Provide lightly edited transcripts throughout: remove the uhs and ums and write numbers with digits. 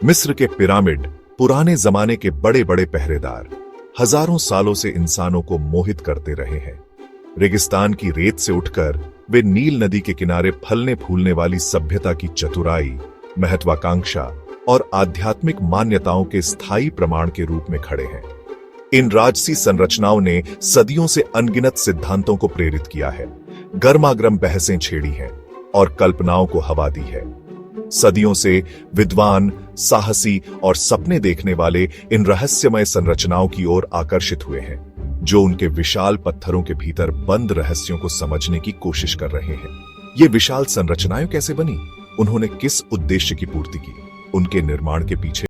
मिस्र के पिरामिड पुराने जमाने के बड़े बड़े पहरेदार हजारों सालों से इंसानों को मोहित करते रहे हैं। रेगिस्तान की रेत से उठकर वे नील नदी के किनारे फलने फूलने वाली सभ्यता की चतुराई, महत्वाकांक्षा और आध्यात्मिक मान्यताओं के स्थायी प्रमाण के रूप में खड़े हैं। इन राजसी संरचनाओं ने सदियों से अनगिनत सिद्धांतों को प्रेरित किया है, गर्मागर्म बहसें छेड़ी हैं और कल्पनाओं को हवा दी है। सदियों से विद्वान, साहसी और सपने देखने वाले इन रहस्यमय संरचनाओं की ओर आकर्षित हुए हैं, जो उनके विशाल पत्थरों के भीतर बंद रहस्यों को समझने की कोशिश कर रहे हैं। ये विशाल संरचनाएं कैसे बनी, उन्होंने किस उद्देश्य की पूर्ति की, उनके निर्माण के पीछे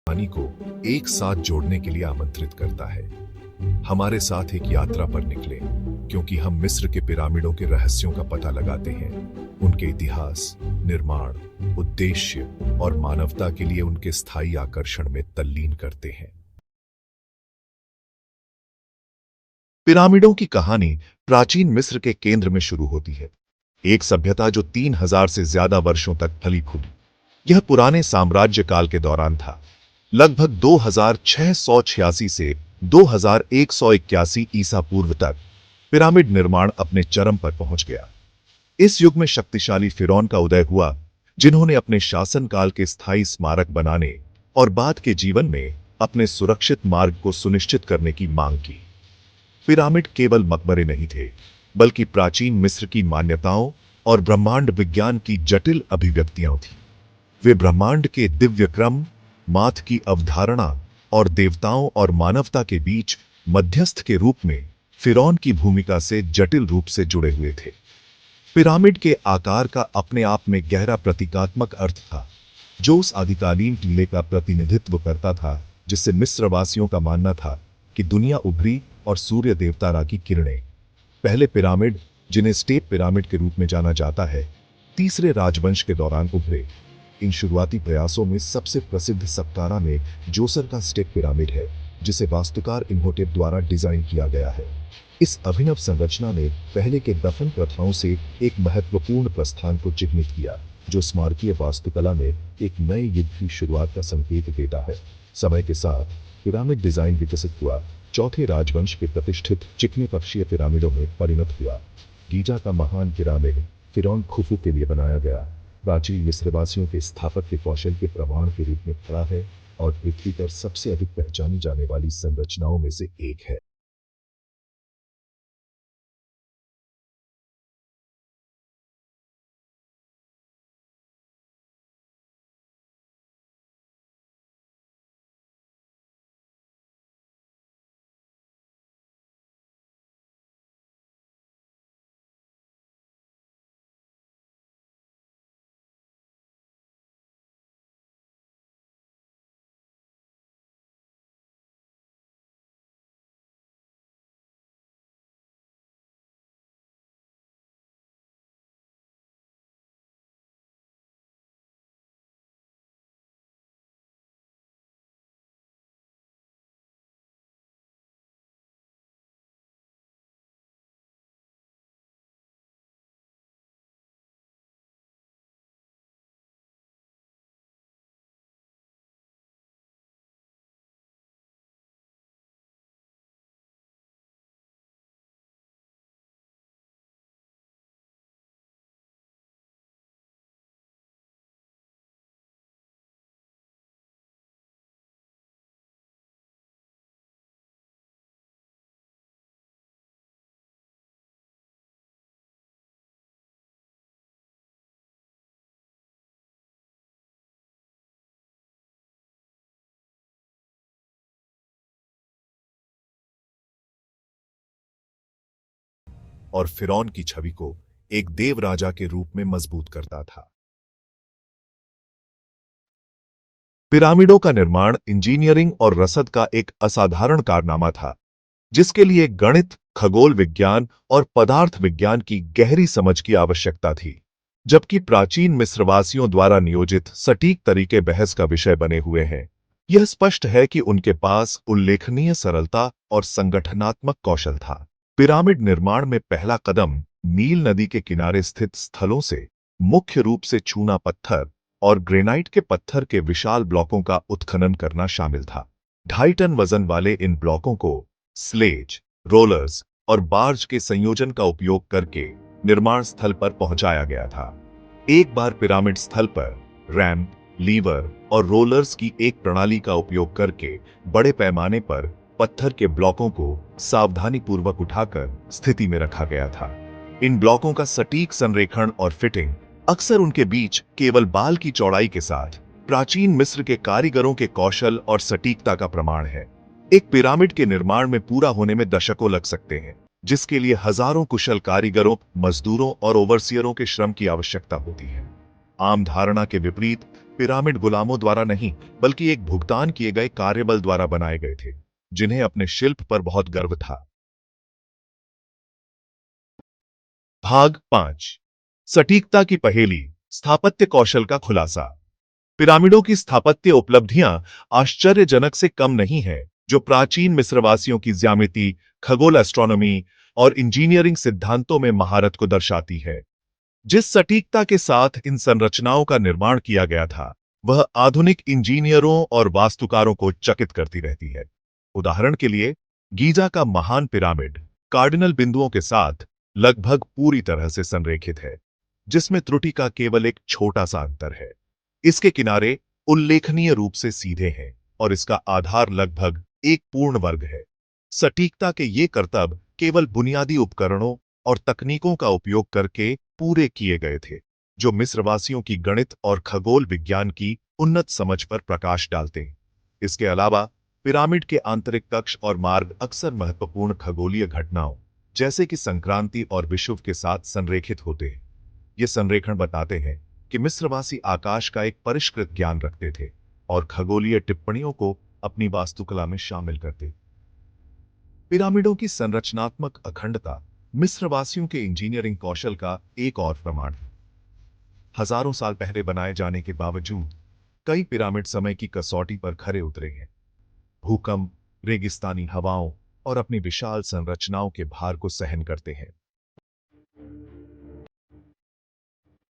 कहानी को एक साथ जोड़ने के लिए आमंत्रित करता है। हमारे साथ एक यात्रा पर निकले, क्योंकि हम मिस्र के पिरामिडों के रहस्यों का पता लगाते हैं, उनके इतिहास, निर्माण, उद्देश्य और मानवता के लिए उनके स्थायी आकर्षण में तल्लीन करते हैं। पिरामिडों की कहानी प्राचीन मिस्र के केंद्र में शुरू होती है। एक सभ्यता जो 3000 से ज्यादा वर्षों तक फली फूली। यह पुराने साम्राज्य काल के दौरान था। लगभग 2686 से 2181 ईसा पूर्व तक पिरामिड निर्माण अपने चरम पर पहुंच गया। इस युग में शक्तिशाली फिरौन का उदय हुआ, जिन्होंने अपने शासनकाल के स्थायी स्मारक बनाने और बाद के जीवन में अपने सुरक्षित मार्ग को सुनिश्चित करने की मांग की। पिरामिड केवल मकबरे नहीं थे, बल्कि प्राचीन मिस्र की मान्यताओं और ब्रह्मांड विज्ञान की जटिल अभिव्यक्तियां थीं। वे ब्रह्मांड के दिव्य क्रम, मात की अवधारणा और देवताओं और मानवता के बीच मध्यस्थ के रूप में फिरौन की भूमिका से जटिल रूप से जुड़े हुए थे। पिरामिड के आकार का अपने आप में गहरा प्रतीकात्मक अर्थ था, जो उस आदिकालीन टीले का प्रतिनिधित्व करता था जिससे मिस्रवासियों का मानना था कि दुनिया उभरी और सूर्य देवता रा की किरणें। पहले पिरामिड, जिन्हें स्टेप पिरामिड के रूप में जाना जाता है, तीसरे राजवंश के दौरान उभरे। इन शुरुआती प्रयासों में सबसे प्रसिद्ध सक्कारा में जोसर का स्टेप पिरामिड है, जिसे वास्तुकार इम्होटेप द्वारा डिजाइन किया गया है। इस अभिनव संरचना ने पहले के दफन प्रथाओं से एक महत्वपूर्ण प्रस्थान को चिह्नित किया, जो स्मारकीय वास्तुकला में एक नए युग की शुरुआत का संकेत देता है। समय के साथ पिरामिड डिजाइन विकसित हुआ, चौथे राजवंश के प्रतिष्ठित चिकने पक्षीय पिरामिडों में परिणत हुआ। गीजा का महान पिरामिड फिरौन खुफू के लिए बनाया गया, प्राचीन मिस्रवासियों के स्थापत्य कौशल के प्रमाण के रूप में खड़ा है और पृथ्वी पर सबसे अधिक पहचानी जाने वाली संरचनाओं में से एक है। और फिरौन की छवि को एक देव राजा के रूप में मजबूत करता था। पिरामिडों का निर्माण इंजीनियरिंग और रसद का एक असाधारण कारनामा था, जिसके लिए गणित, खगोल विज्ञान और पदार्थ विज्ञान की गहरी समझ की आवश्यकता थी। जबकि प्राचीन मिस्रवासियों द्वारा नियोजित सटीक तरीके बहस का विषय बने हुए हैं, यह स्पष्ट है कि उनके पास उल्लेखनीय सरलता और संगठनात्मक कौशल था। पिरामिड निर्माण में पहला कदम नील नदी के किनारे स्थित स्थलों से मुख्य रूप से चूना पत्थर और ग्रेनाइट के पत्थर के विशाल ब्लॉकों का उत्खनन करना शामिल था। 2.5 टन वजन वाले इन ब्लॉकों को स्लेज, रोलर्स और बार्ज के संयोजन का उपयोग करके निर्माण स्थल पर पहुंचाया गया था। एक बार पिरामिड स्थल पर रैंप, लीवर और रोलर्स की एक प्रणाली का उपयोग करके बड़े पैमाने पर पत्थर के ब्लॉकों को सावधानीपूर्वक उठाकर स्थिति में रखा गया था। इन ब्लॉकों का सटीक संरेखण और फिटिंग अक्सर उनके बीच केवल बाल की चौड़ाई के साथ प्राचीन मिस्र के कारीगरों के कौशल और सटीकता का प्रमाण है। एक पिरामिड के निर्माण में पूरा होने में दशकों लग सकते हैं, जिसके लिए हजारों कुशल कारीगरों, मजदूरों और ओवरसियरों के श्रम की आवश्यकता होती है। आम धारणा के विपरीत पिरामिड गुलामों द्वारा नहीं, बल्कि एक भुगतान किए गए कार्यबल द्वारा बनाए गए थे, जिन्हें अपने शिल्प पर बहुत गर्व था। भाग 5। सटीकता की पहेली, स्थापत्य कौशल का खुलासा। पिरामिडों की स्थापत्य उपलब्धियां आश्चर्यजनक से कम नहीं है, जो प्राचीन मिस्रवासियों की ज्यामिति, खगोल एस्ट्रोनॉमी और इंजीनियरिंग सिद्धांतों में महारत को दर्शाती है। जिस सटीकता के साथ इन संरचनाओं का निर्माण किया गया था, वह आधुनिक इंजीनियरों और वास्तुकारों को चकित करती रहती है। उदाहरण के लिए, गीजा का महान पिरामिड कार्डिनल बिंदुओं के साथ लगभग पूरी तरह से संरेखित है, जिसमें त्रुटि का केवल एक छोटा सा अंतर है। इसके किनारे उल्लेखनीय रूप से सीधे हैं और इसका आधार लगभग एक पूर्ण वर्ग है। सटीकता के ये करतब केवल बुनियादी उपकरणों और तकनीकों का उपयोग करके पूरे किए गए थे, जो मिस्रवासियों की गणित और खगोल विज्ञान की उन्नत समझ पर प्रकाश डालते हैं। इसके अलावा पिरामिड के आंतरिक कक्ष और मार्ग अक्सर महत्वपूर्ण खगोलीय घटनाओं, जैसे कि संक्रांति और विषुव के साथ संरेखित होते हैं। ये संरेखण बताते हैं कि मिस्रवासी आकाश का एक परिष्कृत ज्ञान रखते थे और खगोलीय टिप्पणियों को अपनी वास्तुकला में शामिल करते। पिरामिडों की संरचनात्मक अखंडता मिस्रवासियों के इंजीनियरिंग कौशल का एक और प्रमाण है। हजारों साल पहले बनाए जाने के बावजूद कई पिरामिड समय की कसौटी पर खरे उतरे हैं। भूकंप, रेगिस्तानी हवाओं और अपनी विशाल संरचनाओं के भार को सहन करते हैं।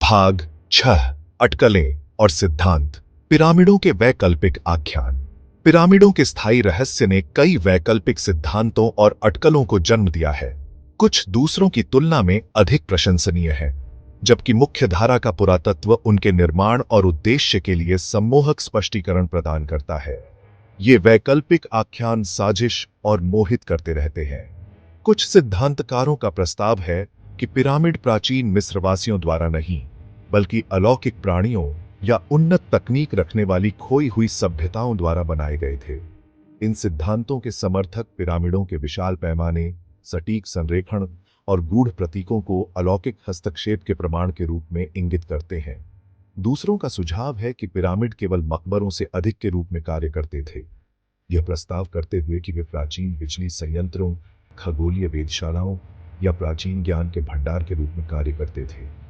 भाग 6। अटकलें और सिद्धांत। पिरामिडों के वैकल्पिक आख्यान। पिरामिडों के स्थायी रहस्य ने कई वैकल्पिक सिद्धांतों और अटकलों को जन्म दिया है। कुछ दूसरों की तुलना में अधिक प्रशंसनीय है, जबकि मुख्य धारा का पुरातत्व उनके निर्माण और उद्देश्य के लिए सम्मोहक स्पष्टीकरण प्रदान करता है। ये वैकल्पिक आख्यान साजिश और मोहित करते रहते हैं। कुछ सिद्धांतकारों का प्रस्ताव है कि पिरामिड प्राचीन मिस्रवासियों द्वारा नहीं, बल्कि अलौकिक प्राणियों या उन्नत तकनीक रखने वाली खोई हुई सभ्यताओं द्वारा बनाए गए थे। इन सिद्धांतों के समर्थक पिरामिडों के विशाल पैमाने, सटीक संरेखण और गूढ़ प्रतीकों को अलौकिक हस्तक्षेप के प्रमाण के रूप में इंगित करते हैं। दूसरों का सुझाव है कि पिरामिड केवल मकबरों से अधिक के रूप में कार्य करते थे, यह प्रस्ताव करते हुए कि वे प्राचीन बिजली संयंत्रों, खगोलीय वेधशालाओं या प्राचीन ज्ञान के भंडार के रूप में कार्य करते थे।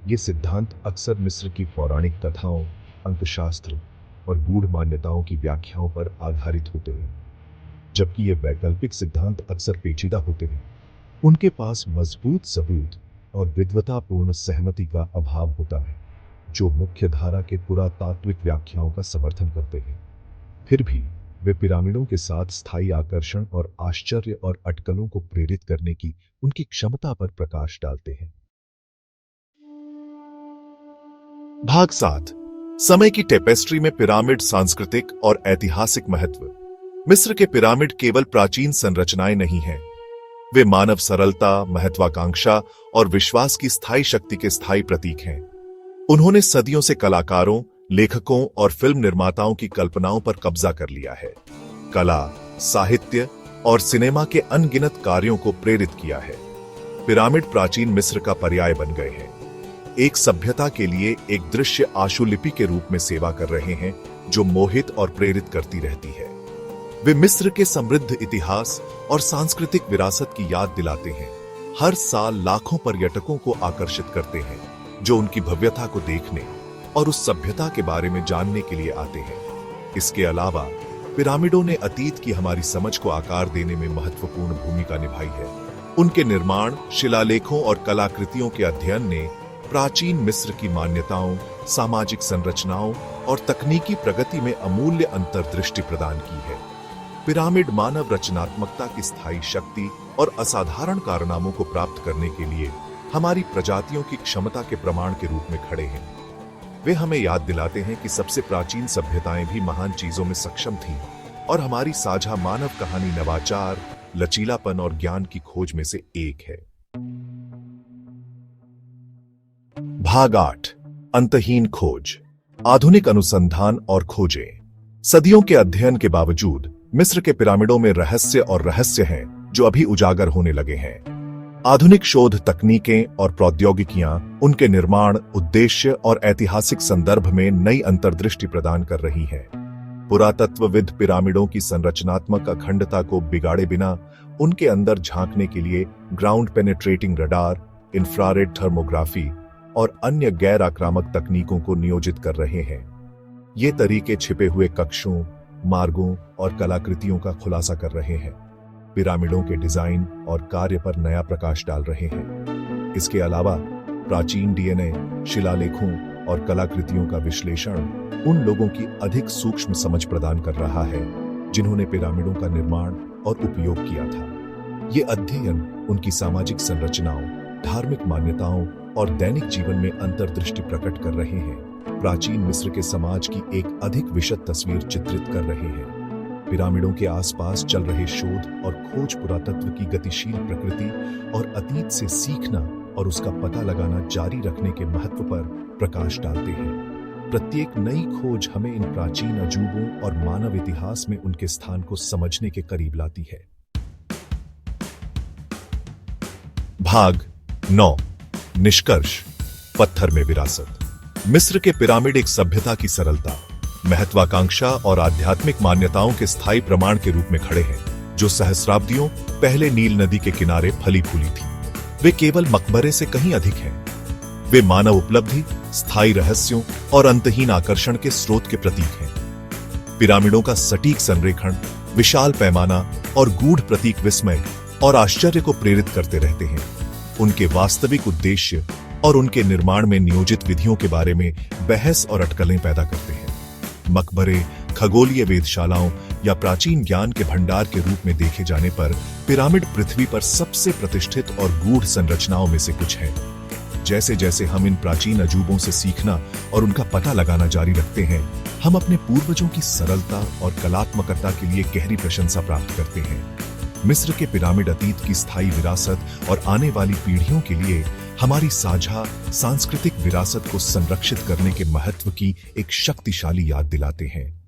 ये सिद्धांत अक्सर मिस्र की पौराणिक कथाओं, अंकशास्त्र और गूढ़ मान्यताओं की व्याख्याओं पर आधारित होते हैं। जबकि ये वैकल्पिक सिद्धांत अक्सर पेचीदा होते हैं, उनके पास मजबूत सबूत और विद्वतापूर्ण सहमति का अभाव होता है, जो मुख्य धारा के पुरातात्विक व्याख्याओं का समर्थन करते हैं। फिर भी वे पिरामिडों के साथ स्थायी आकर्षण और आश्चर्य और अटकलों को प्रेरित करने की उनकी क्षमता पर प्रकाश डालते हैं। भाग 7। समय की टेपेस्ट्री में पिरामिड सांस्कृतिक और ऐतिहासिक महत्व। मिस्र के पिरामिड केवल प्राचीन संरचनाएं नहीं हैं, वे मानव सरलता, महत्वाकांक्षा और विश्वास की स्थायी शक्ति के स्थायी प्रतीक हैं। उन्होंने सदियों से कलाकारों, लेखकों और फिल्म निर्माताओं की कल्पनाओं पर कब्जा कर लिया है। कला, साहित्य और सिनेमा के अनगिनत कार्यों को प्रेरित किया है। पिरामिड प्राचीन मिस्र का पर्याय बन गए हैं। एक सभ्यता के लिए एक दृश्य आशुलिपि के रूप में सेवा कर रहे हैं, जो मोहित और प्रेरित करती रहती है। वे मिस्र के समृद्ध इतिहास और सांस्कृतिक विरासत की याद दिलाते हैं। हर साल लाखों पर्यटकों को आकर्षित करते हैं, जो उनकी भव्यता को देखने और उस सभ्यता के बारे में जानने के लिए आते हैं। इसके अलावा पिरामिडों ने अतीत की हमारी समझ को आकार देने में महत्वपूर्ण भूमिका निभाई है। उनके निर्माण, शिलालेखों और कलाकृतियों के अध्ययन ने प्राचीन मिस्र की मान्यताओं, सामाजिक संरचनाओं और तकनीकी प्रगति में अमूल्य अंतर्दृष्टि प्रदान की है। पिरामिड मानव रचनात्मकता की स्थायी शक्ति और असाधारण कारनामों को प्राप्त करने के लिए हमारी प्रजातियों की क्षमता के प्रमाण के रूप में खड़े हैं। वे हमें याद दिलाते हैं कि सबसे प्राचीन सभ्यताएं भी महान चीजों में सक्षम थीं और हमारी साझा मानव कहानी नवाचार, लचीलापन और ज्ञान की खोज में से एक है। भाग 8, अंतहीन खोज, आधुनिक अनुसंधान और खोजें। सदियों के अध्ययन के बावजूद मिस्र के पिरामिडों में रहस्य हैं जो अभी उजागर होने लगे हैं। आधुनिक शोध तकनीकें और प्रौद्योगिकियां उनके निर्माण, उद्देश्य और ऐतिहासिक संदर्भ में नई अंतर्दृष्टि प्रदान कर रही हैं। पुरातत्वविद पिरामिडों की संरचनात्मक अखंडता को बिगाड़े बिना उनके अंदर झांकने के लिए ground penetrating radar, infrared thermography और अन्य गैर आक्रामक तकनीकों को नियोजित कर रहे हैं। ये तरीके छिपे हुए कक्षों, मार्गों और कलाकृतियों का खुलासा कर रहे हैं, पिरामिडों के डिजाइन और कार्य पर नया प्रकाश डाल रहे हैं। इसके अलावा प्राचीन डीएनए, शिलालेखों और कलाकृतियों का विश्लेषण उन लोगों की अधिक सूक्ष्म समझ प्रदान कर रहा है जिन्होंने पिरामिडों का निर्माण और उपयोग किया था। ये अध्ययन उनकी सामाजिक संरचनाओं, धार्मिक मान्यताओं और दैनिक जीवन में अंतर्दृष्टि प्रकट कर रहे हैं, प्राचीन मिस्र के समाज की एक अधिक विशद तस्वीर चित्रित कर रहे हैं। पिरामिडों के आसपास चल रहे शोध और खोज पुरातत्व की गतिशील प्रकृति और अतीत से सीखना और उसका पता लगाना जारी रखने के महत्व पर प्रकाश डालते हैं। प्रत्येक नई खोज हमें इन प्राचीन अजूबों और मानव इतिहास में उनके स्थान को समझने के करीब लाती है। भाग 9, निष्कर्ष, पत्थर में विरासत। मिस्र के पिरामिड एक सभ्यता की सरलता, महत्वाकांक्षा और आध्यात्मिक मान्यताओं के स्थायी प्रमाण के रूप में खड़े हैं, जो सहस्राब्दियों पहले नील नदी के किनारे फली फूली थी। वे केवल मकबरे से कहीं अधिक हैं। वे मानव उपलब्धि, स्थायी रहस्यों और अंतहीन आकर्षण के स्रोत के प्रतीक हैं। पिरामिडों का सटीक संरेखण, विशाल पैमाना और गूढ़ प्रतीक विस्मय और आश्चर्य को प्रेरित करते रहते हैं। उनके वास्तविक उद्देश्य और उनके निर्माण में नियोजित विधियों के बारे में बहस और अटकलें पैदा करते हैं। मकबरे, खगोलीय वेधशालाओं या प्राचीन ज्ञान के भंडार के रूप में देखे जाने पर पिरामिड पृथ्वी पर सबसे प्रतिष्ठित और गूढ़ संरचनाओं में से कुछ हैं। जैसे जैसे हम इन प्राचीन अजूबों से सीखना और उनका पता लगाना जारी रखते हैं, हम अपने पूर्वजों की सरलता और कलात्मकता के लिए गहरी प्रशंसा प्राप्त करते हैं। मिस्र के पिरामिड अतीत की स्थायी विरासत और आने वाली पीढ़ियों के लिए हमारी साझा सांस्कृतिक विरासत को संरक्षित करने के महत्व की एक शक्तिशाली याद दिलाते हैं।